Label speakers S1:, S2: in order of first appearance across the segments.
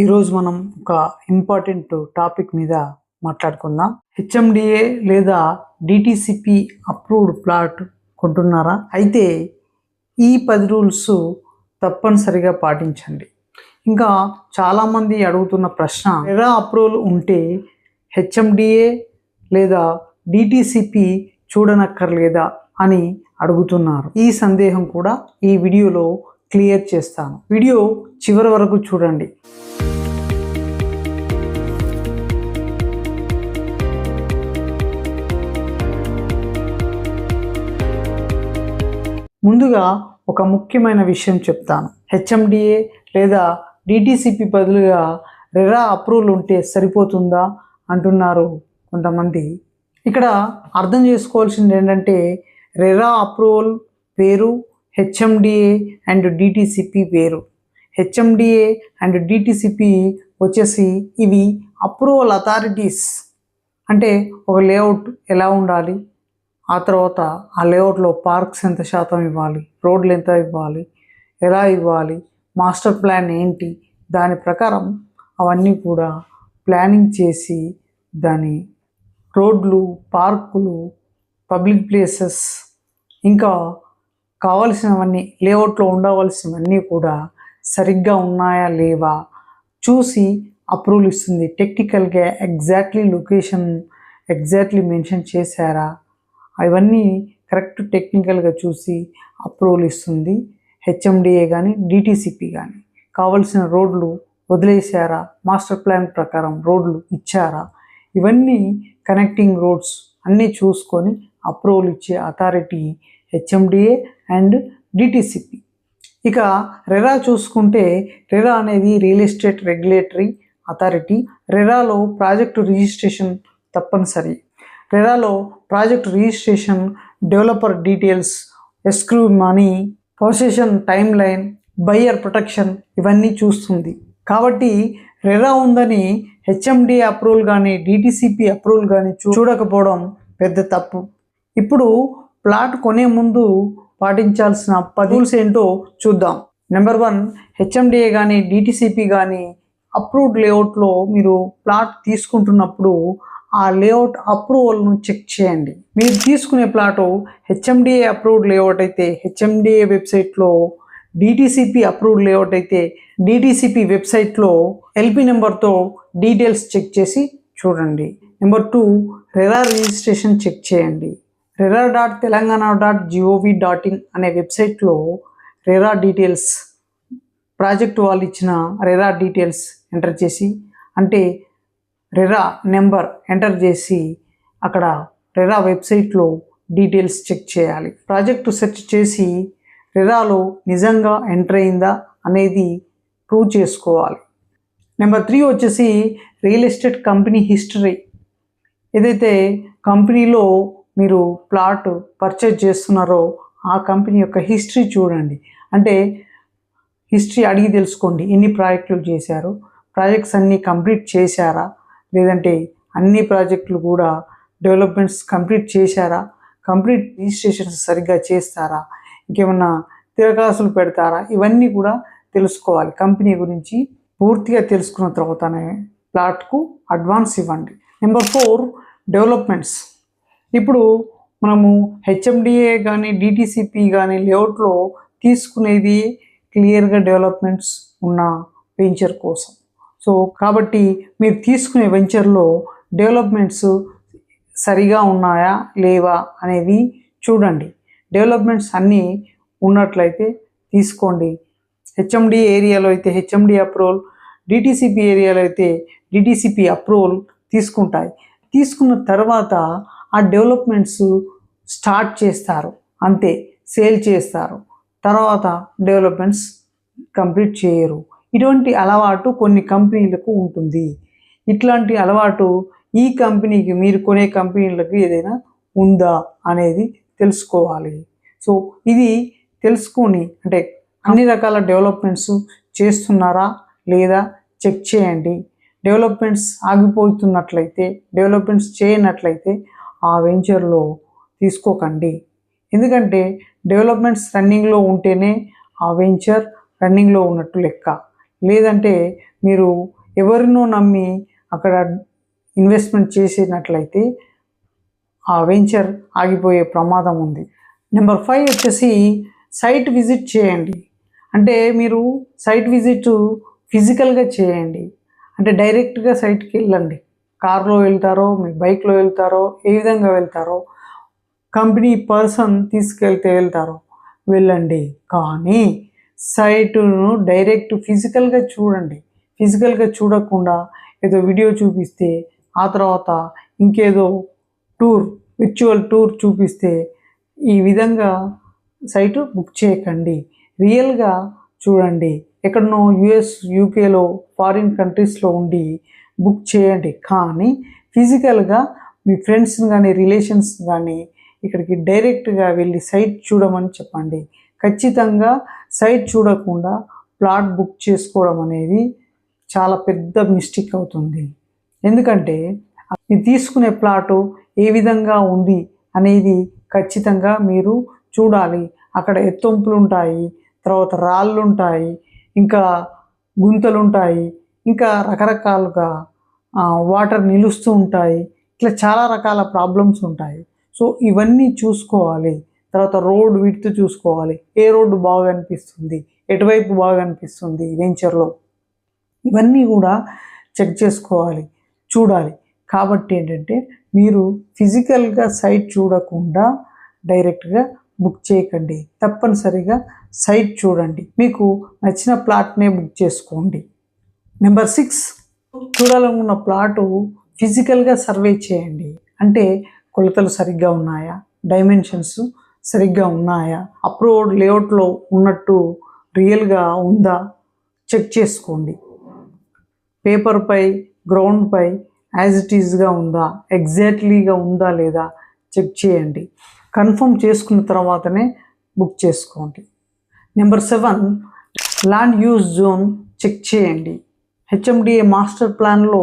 S1: ఈరోజు మనం ఒక ఇంపార్టెంట్ టాపిక్ మీద మాట్లాడుకుందాం. హెచ్ఎండిఏ లేదా డిటిసిపి అప్రూవ్డ్ ప్లాట్ కొంటున్నారా? అయితే ఈ 10 రూల్స్ తప్పనిసరిగా పాటించండి. ఇంకా చాలామంది అడుగుతున్న ప్రశ్న, రెరా అప్రూవల్ ఉంటే హెచ్ఎండిఏ లేదా డిటిసిపి చూడనక్కర్లేదా అని అడుగుతున్నారు. ఈ సందేహం కూడా ఈ వీడియోలో క్లియర్ చేస్తాను. వీడియో చివరి వరకు చూడండి. ముందుగా ఒక ముఖ్యమైన విషయం చెప్తాను. హెచ్ఎండిఏ లేదా డిటిసిపి బదులుగా రెరా అప్రూవల్ ఉంటే సరిపోతుందా అంటున్నారు కొంతమంది. ఇక్కడ అర్థం చేసుకోవాల్సింది ఏంటంటే, రెరా అప్రూవల్ వేరు, హెచ్ఎండిఏ అండ్ డిటిసిపి వేరు. హెచ్ఎండిఏ అండ్ డిటిసిపి వచ్చేసి ఇవి అప్రూవల్ అథారిటీస్. అంటే ఒక లేఅవుట్ ఎలా ఉండాలి, ఆ తర్వాత ఆ లేఅవుట్లో పార్క్స్ ఎంత శాతం ఇవ్వాలి, రోడ్లు ఎంత ఇవ్వాలి, ఎలా ఇవ్వాలి, మాస్టర్ ప్లాన్ ఏంటి, దాని ప్రకారం అవన్నీ కూడా ప్లానింగ్ చేసి దాని రోడ్లు, పార్కులు, పబ్లిక్ ప్లేసెస్, ఇంకా కావలసినవన్నీ లేఅవుట్లో ఉండవలసినవన్నీ కూడా సరిగ్గా ఉన్నాయా లేవా చూసి అప్రూవల్ ఇస్తుంది. టెక్నికల్గా ఎగ్జాక్ట్లీ లొకేషన్ ఎగ్జాక్ట్లీ మెన్షన్ చేశారా, అవన్నీ కరెక్ట్ టెక్నికల్గా చూసి అప్రూవల్ ఇస్తుంది. హెచ్ఎండిఏ కానీ డిటిసిపి కానీ కావలసిన రోడ్లు వదిలేశారా, మాస్టర్ ప్లాన్ ప్రకారం రోడ్లు ఇచ్చారా, ఇవన్నీ కనెక్టింగ్ రోడ్స్ అన్నీ చూసుకొని అప్రూవల్ ఇచ్చే అథారిటీ హెచ్ఎండిఏ అండ్ డిటిసిపి. ఇక రెరా చూసుకుంటే, రెరా అనేది రియల్ ఎస్టేట్ రెగ్యులేటరీ అథారిటీ. రెరాలో ప్రాజెక్టు రిజిస్ట్రేషన్ తప్పనిసరి. రెరాలో project registration, developer details, escrow money, possession timeline, buyer protection ఇవన్నీ చూస్తుంది. కాబట్టి రెరా ఉందని హెచ్ఎండిఏ అప్రూవల్ కానీ డిటిసిపి అప్రూవల్ కానీ చూడకపోవడం పెద్ద తప్పు. ఇప్పుడు ప్లాట్ కొనే ముందు పాటించాల్సిన 10 రూల్స్ ఏంటో చూద్దాం. నెంబర్ 1, హెచ్ఎండిఏ కానీ డిటిసిపి కానీ అప్రూవ్డ్ లేఅవుట్లో మీరు ప్లాట్ తీసుకుంటున్నప్పుడు ఆ లేఅవుట్ అప్రూవల్ను చెక్ చేయండి. మీరు తీసుకునే ప్లాటు హెచ్ఎండిఏ అప్రూవ్డ్ లేఅవుట్ అయితే హెచ్ఎండిఏ వెబ్సైట్లో, డిటిసిపి అప్రూవ్డ్ లేఅవుట్ అయితే డిటిసిపి వెబ్సైట్లో ఎల్పి నెంబర్తో డీటెయిల్స్ చెక్ చేసి చూడండి. నెంబర్ 2, రెరా రిజిస్ట్రేషన్ చెక్ చేయండి. rera.telangana.gov.in అనే వెబ్సైట్లో రెరా డీటెయిల్స్, ప్రాజెక్ట్ వాళ్ళు ఇచ్చిన రెరా డీటెయిల్స్ ఎంటర్ చేసి, అంటే రెరా నెంబర్ ఎంటర్ చేసి అక్కడ రెరా వెబ్సైట్లో డీటెయిల్స్ చెక్ చేయాలి. ప్రాజెక్టు సెర్చ్ చేసి రెరాలో నిజంగా ఎంటర్ అయిందా అనేది ప్రూవ్ చేసుకోవాలి. నెంబర్ 3 వచ్చేసి రియల్ ఎస్టేట్ కంపెనీ హిస్టరీ. ఏదైతే కంపెనీలో మీరు ప్లాట్ పర్చేజ్ చేస్తున్నారో ఆ కంపెనీ యొక్క హిస్టరీ చూడండి. అంటే హిస్టరీ అడిగి తెలుసుకోండి. ఎన్ని ప్రాజెక్టులు చేశారు, ప్రాజెక్ట్స్ అన్నీ కంప్లీట్ చేశారా, లేదంటే అన్ని ప్రాజెక్టులు కూడా డెవలప్మెంట్స్ కంప్లీట్ చేశారా, కంప్లీట్ రిజిస్ట్రేషన్స్ సరిగ్గా చేస్తారా, ఇంకేమన్నా తిరగాసులు పెడతారా, ఇవన్నీ కూడా తెలుసుకోవాలి. కంపెనీ గురించి పూర్తిగా తెలుసుకున్న తర్వాతనే ప్లాట్కు అడ్వాన్స్ ఇవ్వండి. Number 4, developments. ఇప్పుడు మనము హెచ్ఎండిఏ కానీ డిటిసిపి కానీ లేఅవుట్లో తీసుకునేది క్లియర్గా డెవలప్మెంట్స్ ఉన్న వెంచర్ కోసం. సో కాబట్టి మీరు తీసుకునే వెంచర్లో డెవలప్మెంట్స్ సరిగా ఉన్నాయా లేవా అనేవి చూడండి. డెవలప్మెంట్స్ అన్నీ ఉన్నట్లయితే తీసుకోండి. హెచ్ఎండిఏ ఏరియాలో అయితే హెచ్ఎండిఏ అప్రూవల్, డిటిసిపి ఏరియాలో అయితే డిటిసిపి అప్రూవల్ తీసుకుంటాయి. తీసుకున్న తర్వాత ఆ డెవలప్మెంట్స్ స్టార్ట్ చేస్తారు, అంతే, సేల్ చేస్తారు. తర్వాత డెవలప్మెంట్స్ కంప్లీట్ చేయరు. ఇటువంటి అలవాటు కొన్ని కంపెనీలకు ఉంటుంది. ఇట్లాంటి అలవాటు ఈ కంపెనీకి, మీరు కొనే కంపెనీలకు ఏదైనా ఉందా అనేది తెలుసుకోవాలి. సో ఇది తెలుసుకొని, అంటే అన్ని రకాల డెవలప్మెంట్స్ చేస్తున్నారా లేదా చెక్ చేయండి. డెవలప్మెంట్స్ ఆగిపోతున్నట్లయితే, డెవలప్మెంట్స్ చేయనట్లయితే ఆ వెంచర్లో తీసుకోకండి. ఎందుకంటే డెవలప్మెంట్స్ రన్నింగ్లో ఉంటేనే ఆ వెంచర్ రన్నింగ్లో ఉన్నట్టు లెక్క. లేదంటే మీరు ఎవరినో నమ్మి అక్కడ ఇన్వెస్ట్మెంట్ చేసినట్లయితే ఆ వెంచర్ ఆగిపోయే ప్రమాదం ఉంది. నెంబర్ 5 వచ్చేసి సైట్ విజిట్ చేయండి. అంటే మీరు సైట్ విజిట్ ఫిజికల్గా చేయండి. అంటే డైరెక్ట్గా సైట్కి వెళ్ళండి. కార్లో వెళ్తారో, మీ బైక్లో వెళ్తారో, ఏ విధంగా వెళ్తారో, కంపెనీ పర్సన్ తీసుకెళ్తే వెళ్తారో వెళ్ళండి. కానీ సైటును డైరెక్ట్ ఫిజికల్గా చూడండి. ఫిజికల్గా చూడకుండా ఏదో వీడియో చూపిస్తే, ఆ తర్వాత ఇంకేదో విర్చువల్ టూర్ చూపిస్తే ఈ విధంగా సైటు బుక్ చేయకండి. రియల్గా చూడండి. ఎక్కడనో యుఎస్, యూకేలో, ఫారిన్ కంట్రీస్లో ఉండి బుక్ చేయండి. కానీ ఫిజికల్గా మీ ఫ్రెండ్స్ని కానీ రిలేషన్స్ కానీ ఇక్కడికి డైరెక్ట్గా వెళ్ళి సైట్ చూడమని చెప్పండి. ఖచ్చితంగా సైట్ చూడకుండా ప్లాట్ బుక్ చేసుకోవడం అనేది చాలా పెద్ద మిస్టేక్ అవుతుంది. ఎందుకంటే మీరు తీసుకునే ప్లాటు ఏ విధంగా ఉంది అనేది ఖచ్చితంగా మీరు చూడాలి. అక్కడ ఎత్తొంపులు ఉంటాయి, తర్వాత రాళ్ళు ఉంటాయి, ఇంకా గుంతలు ఉంటాయి, ఇంకా రకరకాలుగా వాటర్ నిలుస్తూ ఉంటాయి. ఇట్లా చాలా రకాల ప్రాబ్లమ్స్ ఉంటాయి. సో ఇవన్నీ చూసుకోవాలి. తర్వాత రోడ్ విడ్త్ చూసుకోవాలి. ఏ రోడ్డు బాగా అనిపిస్తుంది, ఎటువైపు బాగా అనిపిస్తుంది వెంచర్లో, ఇవన్నీ కూడా చెక్ చేసుకోవాలి, చూడాలి. కాబట్టి ఏంటంటే మీరు ఫిజికల్గా సైట్ చూడకుండా డైరెక్ట్గా బుక్ చేయకండి. తప్పనిసరిగా సైట్ చూడండి. మీకు నచ్చిన ప్లాట్నే బుక్ చేసుకోండి. నెంబర్ 6, చూడాలనుకున్న ప్లాటు ఫిజికల్గా సర్వే చేయండి. అంటే కొలతలు సరిగ్గా ఉన్నాయా, డైమెన్షన్స్ సరిగ్గా ఉన్నాయా, అప్రూవ్డ్ లేఅవుట్లో ఉన్నట్టు రియల్గా ఉందా చెక్ చేసుకోండి. పేపర్పై, గ్రౌండ్పై యాజ్ ఇట్ ఈజ్గా ఉందా, ఎగ్జాక్ట్లీగా ఉందా లేదా చెక్ చేయండి. కన్ఫర్మ్ చేసుకున్న తర్వాతనే బుక్ చేసుకోండి. Number 7, land use zone check చేయండి. హెచ్ఎండిఏ మాస్టర్ ప్లాన్లో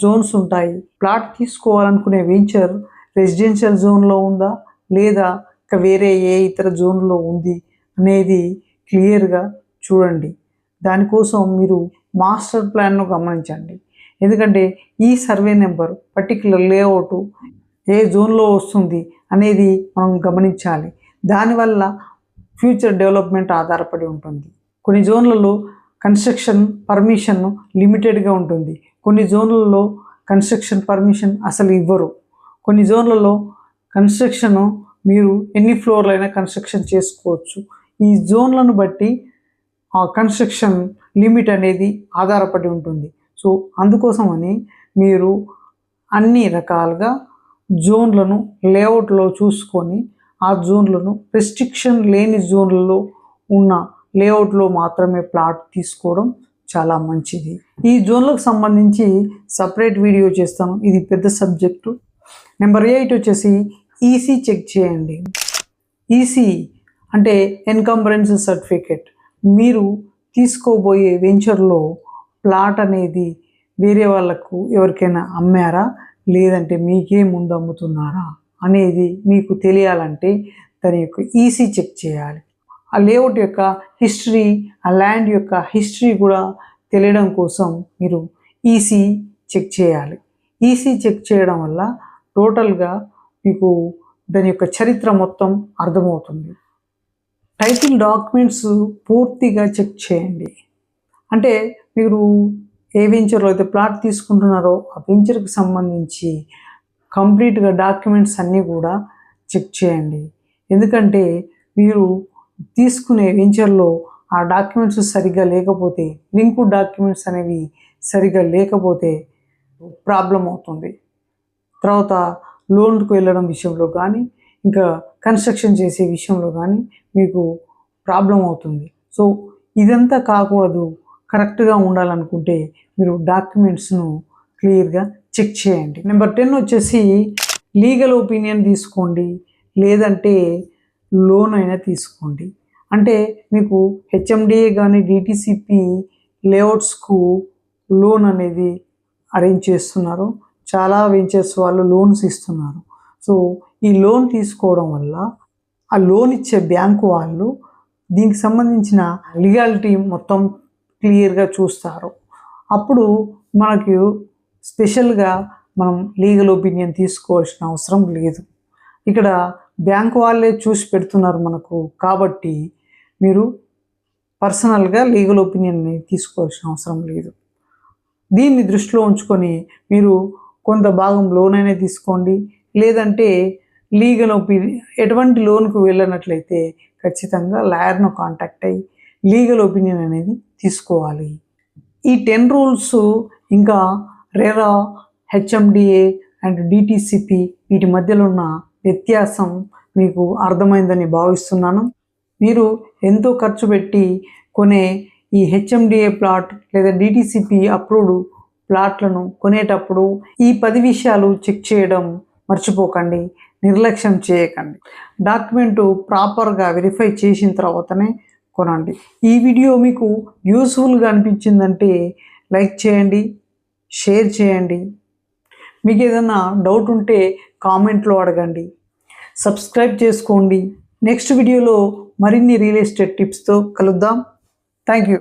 S1: జోన్స్ ఉంటాయి. ప్లాట్ తీసుకోవాలనుకునే వెంచర్ రెసిడెన్షియల్ జోన్లో ఉందా లేదా ఇక వేరే ఏ ఇతర జోన్లో ఉంది అనేది క్లియర్గా చూడండి. దానికోసం మీరు మాస్టర్ ప్లాన్ను గమనించండి. ఎందుకంటే ఈ సర్వే నెంబర్ పర్టికులర్ లేఅవుట్ ఏ జోన్లో వస్తుంది అనేది మనం గమనించాలి. దానివల్ల ఫ్యూచర్ డెవలప్మెంట్ ఆధారపడి ఉంటుంది. కొన్ని జోన్లలో కన్స్ట్రక్షన్ పర్మిషన్ లిమిటెడ్గా ఉంటుంది. కొన్ని జోన్లలో కన్స్ట్రక్షన్ పర్మిషన్ అసలు ఇవ్వరు. కొన్ని జోన్లలో కన్స్ట్రక్షన్ మీరు ఎన్ని ఫ్లోర్లైనా కన్స్ట్రక్షన్ చేసుకోవచ్చు. ఈ జోన్లను బట్టి ఆ కన్స్ట్రక్షన్ లిమిట్ అనేది ఆధారపడి ఉంటుంది. సో అందుకోసమని మీరు అన్ని రకాలుగా జోన్లను లేఅవుట్లో చూసుకొని ఆ జోన్లను రెస్ట్రిక్షన్ లేని జోన్లలో ఉన్న లేఅవుట్లో మాత్రమే ప్లాట్ తీసుకోవడం చాలా మంచిది. ఈ జోన్లకు సంబంధించి సపరేట్ వీడియో చేస్తాను, ఇది పెద్ద సబ్జెక్టు. నెంబర్ 8 వచ్చేసి ఈసీ చెక్ చేయండి. ఈసీ అంటే ఎన్కంబరెన్స్ సర్టిఫికేట్. మీరు తీసుకోబోయే వెంచర్లో ప్లాట్ అనేది వేరే వాళ్ళకు ఎవరికైనా అమ్మారా లేదంటే మీకే ముందు అమ్ముతున్నారా అనేది మీకు తెలియాలంటే దాని యొక్క ఈసీ చెక్ చేయాలి. ఆ లేఅవుట్ యొక్క హిస్టరీ, ఆ ల్యాండ్ యొక్క హిస్టరీ కూడా తెలియడం కోసం మీరు ఈసీ చెక్ చేయాలి. ఈసీ చెక్ చేయడం వల్ల టోటల్గా మీకు దాని యొక్క చరిత్ర మొత్తం అర్థమవుతుంది. టైటిల్ డాక్యుమెంట్స్ పూర్తిగా చెక్ చేయండి. అంటే మీరు ఏ వెంచర్లో అయితే ప్లాట్ తీసుకుంటున్నారో ఆ వెంచర్కి సంబంధించి కంప్లీట్గా డాక్యుమెంట్స్ అన్నీ కూడా చెక్ చేయండి. ఎందుకంటే మీరు తీసుకునే వెంచర్లో ఆ డాక్యుమెంట్స్ సరిగ్గా లేకపోతే, లింక్ డాక్యుమెంట్స్ అనేవి సరిగ్గా లేకపోతే ప్రాబ్లం అవుతుంది. తర్వాత లోన్కి వెళ్ళడం విషయంలో కానీ, ఇంకా కన్స్ట్రక్షన్ చేసే విషయంలో కానీ మీకు ప్రాబ్లం అవుతుంది. సో ఇదంతా కాకూడదు, కరెక్ట్గా ఉండాలనుకుంటే మీరు డాక్యుమెంట్స్ను క్లియర్గా చెక్ చేయండి. నెంబర్ 10 వచ్చేసి లీగల్ ఒపీనియన్ తీసుకోండి, లేదంటే లోన్ అయినా తీసుకోండి. అంటే మీకు హెచ్ఎండిఏ కానీ డిటిసిపి లేఅవుట్స్కు లోన్ అనేది అరేంజ్ చేస్తున్నారు. చాలా వెంచర్స్ వాళ్ళు లోన్స్ ఇస్తున్నారు. సో ఈ లోన్ తీసుకోవడం వల్ల ఆ లోన్ ఇచ్చే బ్యాంకు వాళ్ళు దీనికి సంబంధించిన లీగాలిటీ మొత్తం క్లియర్గా చూస్తారు. అప్పుడు మనకు స్పెషల్గా మనం లీగల్ ఒపీనియన్ తీసుకోవాల్సిన అవసరం లేదు. ఇక్కడ బ్యాంక్ వాళ్ళే చూసి పెడుతున్నారు మనకు, కాబట్టి మీరు పర్సనల్గా లీగల్ ఒపీనియన్ని తీసుకోవాల్సిన అవసరం లేదు. దీన్ని దృష్టిలో ఉంచుకొని మీరు కొంత భాగం లోన్ అయినా తీసుకోండి, లేదంటే లీగల్ ఒపీనియన్ ఎటువంటి లోన్కు వెళ్ళినట్లయితే ఖచ్చితంగా లాయర్ను కాంటాక్ట్ అయ్యి లీగల్ ఒపీనియన్ అనేది తీసుకోవాలి. ఈ 10 రూల్స్ ఇంకా రెరా, హెచ్ఎండిఏ అండ్ డిటిసిపి వీటి మధ్యలో ఉన్న వ్యత్యాసం మీకు అర్థమైందని భావిస్తున్నాను. మీరు ఎంతో ఖర్చు పెట్టి కొనే ఈ హెచ్ఎండిఏ ప్లాట్ లేదా డిటిసిపి అప్రూవ్డ్ ప్లాట్లను కొనేటప్పుడు ఈ 10 విషయాలు చెక్ చేయడం మర్చిపోకండి, నిర్లక్ష్యం చేయకండి. డాక్యుమెంటు ప్రాపర్గా వెరిఫై చేసిన తర్వాతనే కొనండి. ఈ వీడియో మీకు యూస్ఫుల్గా అనిపించిందంటే లైక్ చేయండి, షేర్ చేయండి. మీకు ఏదైనా డౌట్ ఉంటే కామెంట్లో అడగండి. సబ్స్క్రైబ్ చేసుకోండి. నెక్స్ట్ వీడియోలో మరిన్ని రియల్ ఎస్టేట్ టిప్స్తో కలుద్దాం. Thank you.